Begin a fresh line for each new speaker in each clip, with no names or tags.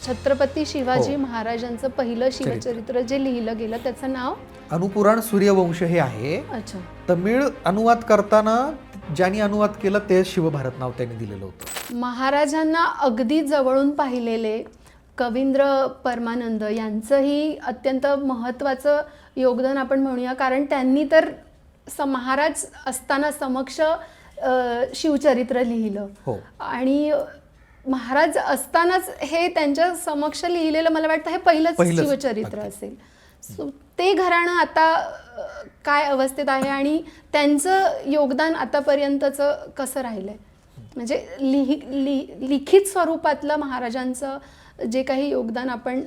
छत्रपती शिवाजी महाराजांचं पहिलं शिवचरित्र जे लिहिलं गेलं त्याचं नाव
अनुपुराण सूर्यवंश हे आहे.
अच्छा.
तमिळ अनुवाद करताना ज्यांनी अनुवाद केला ते शिवभारत नाव त्यांनी दिलेलं होतं.
महाराजांना अगदी जवळून पाहिलेले कवींद्र परमानंद यांचंही अत्यंत महत्त्वाचं योगदान आपण म्हणूया, कारण त्यांनी तर महाराज असताना समक्ष शिवचरित्र लिहिलं.
हो.
आणि महाराज असतानाच हे त्यांच्या समक्ष लिहिलेलं मला वाटतं हे पहिलंच शिवचरित्र असेल. सो ते घराणं आता काय अवस्थेत आहे आणि त्यांचं योगदान आतापर्यंतचं कसं राहिलंय, म्हणजे लिखित स्वरूपातलं महाराजांचं जे काही योगदान आपण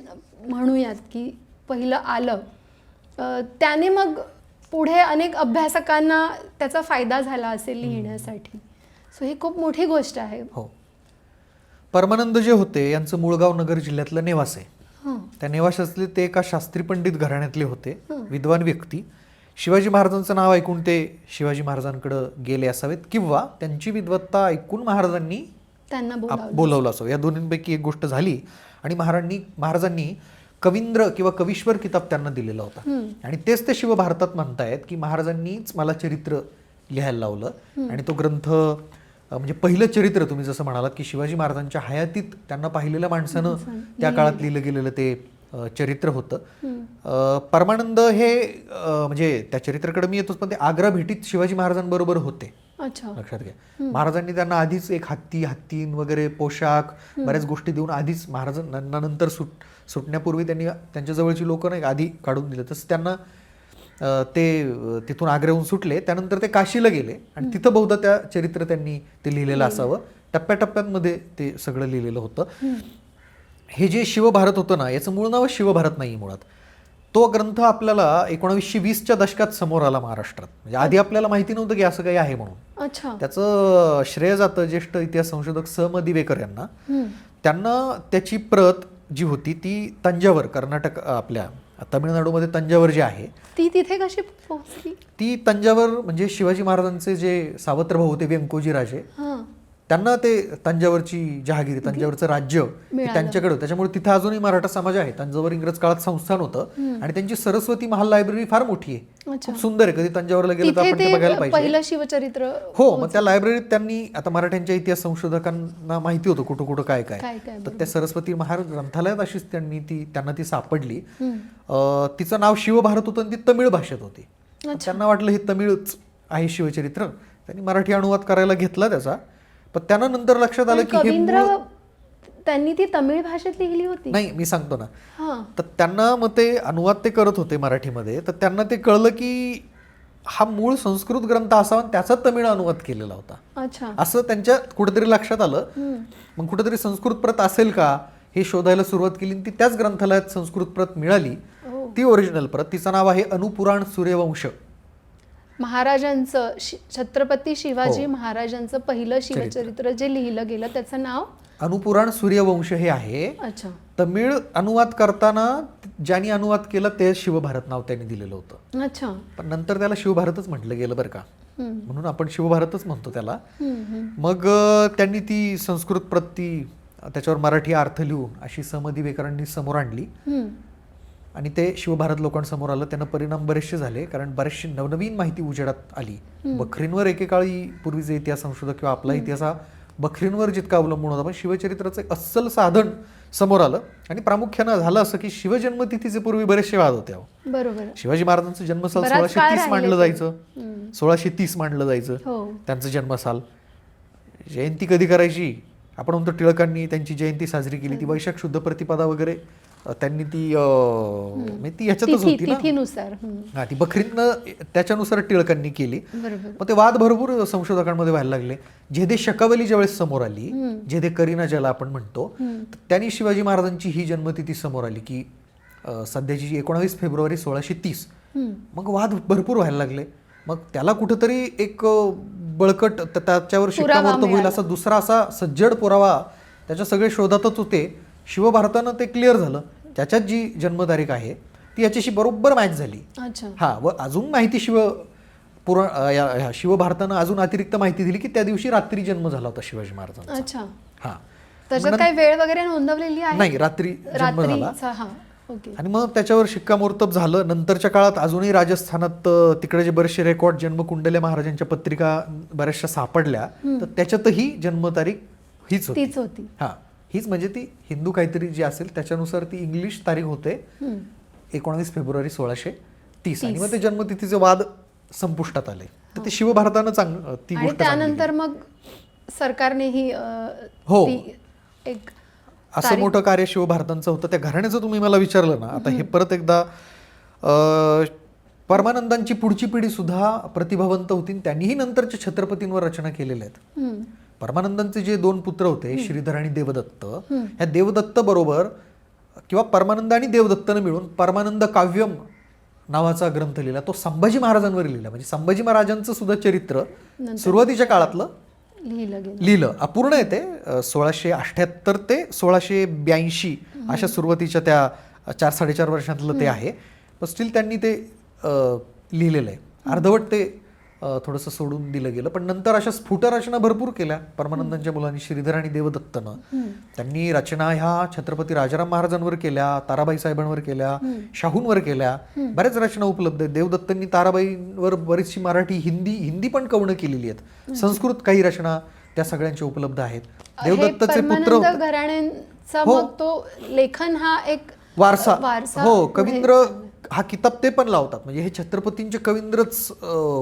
म्हणूयात की पहिलं आलं, त्याने मग पुढे अनेक अभ्यासकांना त्याचा फायदा झाला असेल लिहिण्यासाठी. सो ही खूप मोठी गोष्ट आहे.
हो. परमानंद जे होते यांचं मूळगाव नगर जिल्ह्यातलं नेवास आहे. त्या नेवाशातले ते एका शास्त्री पंडित घराण्यातले होते, विद्वान व्यक्ती. शिवाजी महाराजांचं नाव ऐकून ते शिवाजी महाराजांकडे गेले असावेत किंवा त्यांची विद्वत्ता ऐकून महाराजांनी
त्यांना
बोलवलं असावं. या दोन्हींपैकी एक गोष्ट झाली आणि महाराजांनी कवींद्र किंवा कवीश्वर किताब त्यांना दिलेला होता. आणि तेच ते शिवभारतात म्हणतायत की महाराजांनीच मला चरित्र लिहायला लावलं. आणि तो ग्रंथ म्हणजे पहिलं चरित्र तुम्ही जसं म्हणालात की शिवाजी महाराजांच्या हयातीत त्यांना पाहिलेल्या माणसानं त्या काळात लिहिलं गेलेलं ते चरित्र होतं. परमानंद हे म्हणजे त्या चरित्राकडे मी येतोच, पण ते आग्रा भेटीत शिवाजी महाराजांबरोबर होते. लक्षात घ्या, महाराजांनी त्यांना आधीच एक हत्तीन वगैरे पोशाख बऱ्याच गोष्टी देऊन आधीच महाराजांना नंतर सुटण्यापूर्वी त्यांनी त्यांच्या जवळची लोक नाही आधी काढून दिले. तसं त्यांना ते तिथून आग्र्याहून सुटले, त्यानंतर ते काशीला गेले आणि तिथं बहुधा त्या चरित्र त्यांनी ते लिहिलेलं असावं. टप्प्याटप्प्यांमध्ये ते सगळं लिहिलेलं होतं. हे जे शिवभारत होतं ना, याचं मूळ नाव शिवभारत नाही मुळात. तो ग्रंथ आपल्याला 1920च्या दशकात समोर आला महाराष्ट्रात. म्हणजे आधी आपल्याला माहिती नव्हतं की असं काही आहे म्हणून. त्याचं श्रेय जातं ज्येष्ठ इतिहास संशोधक स म दिवेकर यांना. त्यांना त्याची प्रत जी होती ती तंजावर, कर्नाटक आपल्या तमिळनाडूमध्ये तंजावर जे आहे
ती तिथे कशी पोहोचली?
ती तंजावर म्हणजे शिवाजी महाराजांचे जे सावत्र भाऊ होते व्यंकोजी राजे, त्यांना ते तंजावरची जहागिरी, तंजावरचं राज्य त्यांच्याकडे होतं. त्याच्यामुळे तिथं अजूनही मराठा समाज आहे. तंजावर इंग्रज काळात संस्थान होतं आणि त्यांची सरस्वती महाल लायब्ररी फार मोठी आहे, खूप सुंदर आहे. कधी तंजावरला गेलं तर आपण ते बघायला पाहिजे.
पहिलं शिवचरित्र.
हो. मग त्या लायब्ररीत त्यांनी आता मराठ्यांच्या इतिहास संशोधकांना माहिती होतं कुठं कुठं काय काय, तर त्या सरस्वती महाल ग्रंथालयात अशीच त्यांना ती सापडली. तिचं नाव शिवभारत होतं आणि ती तमिळ भाषेत होती. त्यांना वाटलं हे तमिळच आहे शिवचरित्र, त्यांनी मराठी अनुवाद करायला घेतला त्याचा. पण त्यांना नंतर लक्षात आलं की
त्यांनी ती तमिळ भाषेत लिहिली होती.
नाही, मी सांगतो ना. तर त्यांना मग ते अनुवाद ते करत होते मराठीमध्ये, तर त्यांना ते कळलं की हा मूळ संस्कृत ग्रंथ असावा आणि त्याचा तमिळ अनुवाद केलेला होता असं त्यांच्या कुठेतरी लक्षात आलं. मग कुठेतरी संस्कृत प्रत असेल का हे शोधायला सुरुवात केली. ती त्याच ग्रंथालयात संस्कृत प्रत मिळाली, ती ओरिजिनल प्रत. तिचं नाव आहे अनुपुराण सूर्यवंश.
महाराजांचं छत्रपती शिवाजी महाराजांचं पहिलं शिवचरित्र जे लिहिलं गेलं त्याचं नाव
अनुपुराण सूर्यवंश हे आहे. तमिळ अनुवाद करताना ज्यांनी अनुवाद केला ते शिवभारत नाव त्यांनी दिलेलं होतं. पण नंतर त्याला शिवभारतच म्हटलं गेलं बरं का, म्हणून आपण शिवभारतच म्हणतो त्याला. मग त्यांनी ती संस्कृत प्रत त्याच्यावर मराठी अर्थ लिहून अशी स म दिवेकरांनी समोर आणली आणि ते शिवभारत लोकांसमोर आलं. त्यांना परिणाम बरेचसे झाले, कारण बरेचशी नवनवीन माहिती उजेडात आली. बखरींवर एकेकाळी पूर्वीचे इतिहास संशोधक किंवा आपला इतिहास हा बखरींवर जितका अवलंबून होता, पण शिवचरित्राचं एक अस्सल साधन समोर आलं. आणि प्रामुख्यानं झालं असं की शिवजन्मतिथीचे पूर्वी बरेचसे वाद होते.
बरोबर.
शिवाजी महाराजांचं जन्मसाल 1630 मानलं जायचं, 1630 मानलं जायचं त्यांचं जन्मसाल. जयंती कधी करायची आपण म्हणतो, टिळकांनी त्यांची जयंती साजरी केली, ती वैशाख शुद्ध प्रतिपदा वगैरे त्यांनी ती ह्याच्यातच होती ना, ती बखरीतनं त्याच्यानुसार टिळकांनी केली. मग ते वाद भरपूर संशोधकांमध्ये व्हायला लागले. जेदे शकावली ज्यावेळेस समोर आली, जेदे करीना ज्याला आपण म्हणतो, त्यांनी शिवाजी महाराजांची ही जन्मतिथी समोर आली की सध्याची 19 फेब्रुवारी 1630. मग वाद भरपूर व्हायला लागले. मग त्याला कुठंतरी एक बळकट त्याच्यावर शिक्कामोर्तब होईल असा दुसरा असा सज्जड पुरावा त्याच्या सगळे शोधातच होते. शिवभारतानं ते क्लिअर झालं, त्याच्यात जी जन्मतारीख आहे ती याच्याशी बरोबर मॅच झाली. व अजून माहिती शिवभारतानं अजून अतिरिक्त माहिती दिली की त्या दिवशी रात्री जन्म झाला होता शिवाजी महाराजांचा.
त्याच्यात काही वेळ वगैरे नोंदवलेली आहे?
नाही, रात्री जन्म झाला.
रात्रीचा, हा, ओके.
आणि मग त्याच्यावर शिक्कामोर्तब झालं. नंतरच्या काळात अजूनही राजस्थानात तिकडे जे बरेचसे रेकॉर्ड जन्मकुंडल्या महाराजांच्या पत्रिका बऱ्याचशा सापडल्या, तर त्याच्यातही जन्मतारीख हीच होती.
तीच होती.
हा, हीच म्हणजे ती हिंदू काहीतरी जी असेल त्याच्यानुसार ती इंग्लिश तारीख होते 19 फेब्रुवारी 1630. आणि मग ते जन्मतिथीचे वाद संपुष्टात आले. तर ते शिवभारतानं ती
आणि
गोष्ट
त्यानंतर मग सरकारनेही
हो.
ती एक
असं मोठं कार्य शिवभारतांचं होतं. त्या घराण्याचं तुम्ही मला विचारलं ना, आता हे परत एकदा परमानंदांची पुढची पिढी सुद्धा प्रतिभावंत होती. त्यांनीही नंतरच्या छत्रपतींवर रचना केलेल्या आहेत. परमानंदांचे जे 2 पुत्र होते, श्रीधर आणि देवदत्त, ह्या देवदत्त बरोबर किंवा परमानंद आणि देवदत्तनं मिळून परमानंद काव्यम नावाचा ग्रंथ लिहिला. तो संभाजी महाराजांवर लिहिला. म्हणजे संभाजी महाराजांचं सुद्धा चरित्र सुरुवातीच्या काळातलं लिहिलं. अपूर्ण आहे ते. 1678 ते 1682 अशा सुरुवातीच्या त्या 4-4.5 वर्षातलं ते आहे. पण स्टील त्यांनी ते लिहिलेलं आहे. अर्धवट ते थोडंसं सोडून दिलं गेलं. पण नंतर अशा स्फुटरचना भरपूर केल्या परमानंदांच्या मुलांनी, श्रीधर आणि देवदत्तनं. त्यांनी रचना ह्या छत्रपती राजाराम महाराजांवर केल्या, ताराबाई साहेबांवर केल्या, शाहूंवर केल्या. बऱ्याच रचना उपलब्ध आहेत. देवदत्तांनी ताराबाईंवर बरीचशी मराठी, हिंदी पण कवणं केलेली आहेत. संस्कृत काही रचना त्या सगळ्यांच्या उपलब्ध आहेत. देवदत्तचे पुत्र
घराण्यांचा मग तो लेखन हा एक
वारसा. हो, कवींद्र हा किताब ते पण लावतात. म्हणजे हे छत्रपतींचे कवींद्रच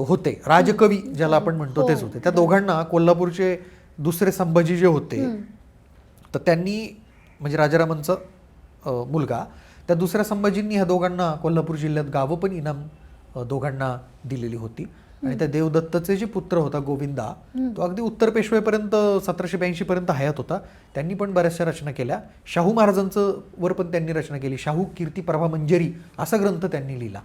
होते. राजकवी ज्याला आपण म्हणतो तेच होते. त्या दोघांना कोल्हापूरचे दुसरे संभाजी जे होते, तर त्यांनी म्हणजे राजारामांचा मुलगा, त्या दुसऱ्या संभाजींनी ह्या दोघांना कोल्हापूर जिल्ह्यात गावं पण इनाम दोघांना दिलेली होती. आणि त्या देवदत्तचे जे पुत्र होता गोविंदा, तो अगदी उत्तर पेशवेपर्यंत 1782 पर्यंत हयात होता. त्यांनी पण बऱ्याचशा रचना केल्या. शाहू महाराजांचं वर पण त्यांनी रचना केली. शाहू कीर्ती प्रभा मंजरी असा ग्रंथ त्यांनी लिहिला.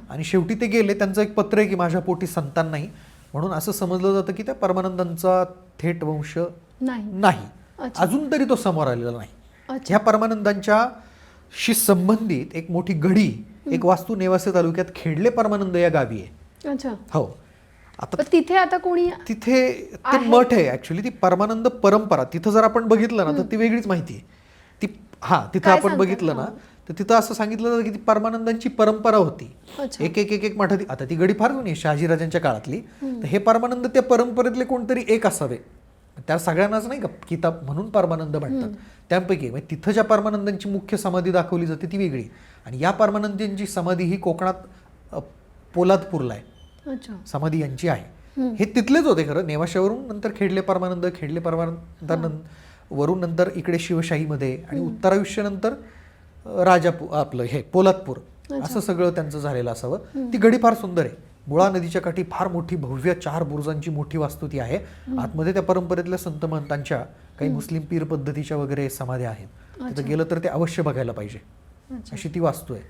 आणि शेवटी ते गेले. त्यांचं एक पत्र आहे की माझ्या पोटी संतान नाही, म्हणून असं समजलं जातं की त्या परमानंदांचा थेट वंश नाही. अजून तरी तो समोर आलेला नाही. ह्या परमानंदांच्याशी संबंधित एक मोठी घडी, एक वास्तू नेवासे तालुक्यात खेडले परमानंद या गावी आहे. हो.
आता तिथे आता कोणी
तिथे ते मठ आहे ऍक्च्युली. ती परमानंद परंपरा तिथं जर आपण बघितलं ना, तर ती वेगळीच माहिती आहे. ती तिथं आपण बघितलं ना, तर तिथं असं सांगितलं जातं की ती परमानंदांची परंपरा होती. एक मठात. आता ती गडी फार जुनी आहे, शहाजीराजांच्या काळातली. तर हे परमानंद त्या परंपरेतले कोणतरी एक असावे. त्या सगळ्यांनाच नाही का किताब म्हणून परमानंद म्हणतात. त्यापैकी तिथं ज्या परमानंदांची मुख्य समाधी दाखवली जाते ती वेगळी. आणि या परमानंदांची समाधी ही कोकणात पोलादपूरला आहे. समाधी यांची आहे. हे तिथलेच होते खरं. नेवाशावरून नंतर खेडले परमानंदावरून नंतर इकडे शिवशाहीमध्ये आणि उत्तरायुष्य नंतर आपलं हे पोलादपूर असं सगळं त्यांचं झालेलं असावं. ती गडी फार सुंदर आहे. मुळा नदीच्या काठी फार मोठी भव्य 4 बुरुजांची मोठी वास्तू ती आहे. आतमध्ये त्या परंपरेतल्या संत महंतांच्या काही मुस्लिम पीर पद्धतीच्या वगैरे समाध्या आहेत. तिथं गेलं तर ते अवश्य बघायला पाहिजे अशी ती वास्तू आहे.